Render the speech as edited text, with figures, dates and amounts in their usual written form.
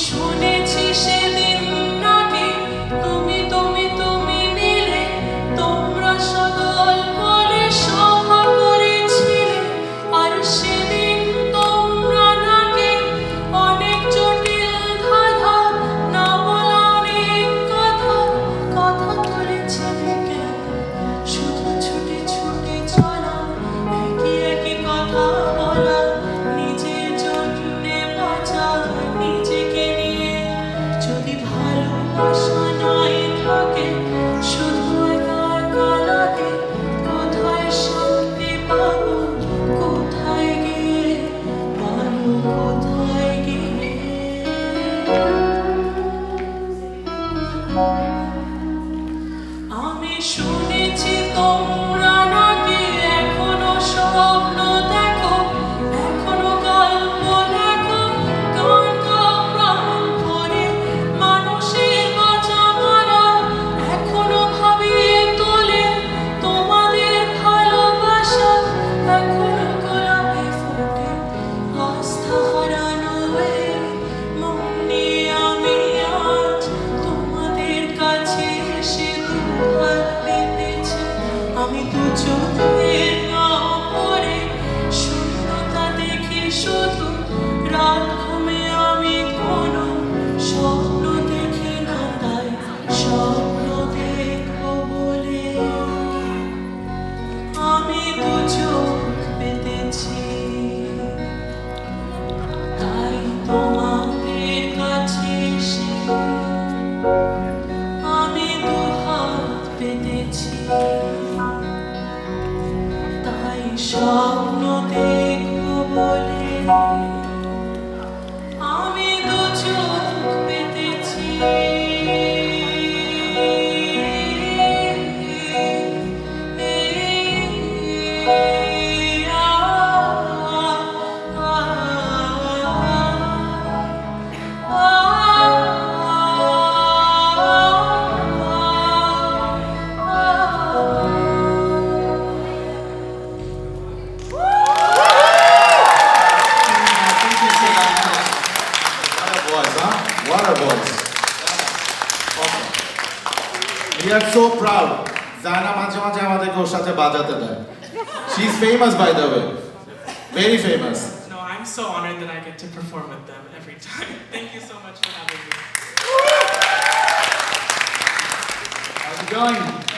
শুনেছি সেদিন নাকি তুমি তুমি তুমি মিলে তোমরা সকল বলে সভা করেছিলে আর সেদিন তোমরা নাকি অনেক জটিল ধাঁধা না বলা অনেক কথা কথা বলেছিলে কেন শুধু ছুটে ছুটে চলা একই একই কথা বলা নিজের জন্যে বাঁচা নিজেকে নিয়ে যদি ভালোবাসা নাই থাকে শুধু একা একা লাগে কোথায় শান্তি পাবো কোথায় গিয়ে পাবো কোথায় গিয়ে আমি শুনেছি তোমরা নাকি এখনো স্বপ্ন দেখো এখনো গল্প লেখো গান গাও প্রাণ ভরে মানুষের বাঁচা মারা এখনো ভাবিয়ে তোলে তোমাদের ভালোবাসা এখনো গোলাপে ফোটে আস্থা হারানো এই মন নিয়ে আমি আজ তোমাদের কাছে এসে দুহাত পেতেছি আমি দু চোখের নাও পরে শূন্যতা দেখি শুধু রাত ঘুমে আমি কোনো স্বপ্ন দেখি না তাই স্বপ্ন দেখবো বলে আমি দু চোখ পেতেছি তাই তোমাদের কাছে এসে আমি দুহাত পেতেছি তাই স্বপ্ন দেখবো বলে আমি দু চোখ পেতেছি What a voice. Awesome. We are so proud. Zaina মাঝে মাঝে আমাদেরকে ওর সাথে বাজাতে দেয়. She's famous by the way. Very famous. No, I'm so honored that I get to perform with them every time. Thank you so much for having me. How's it going?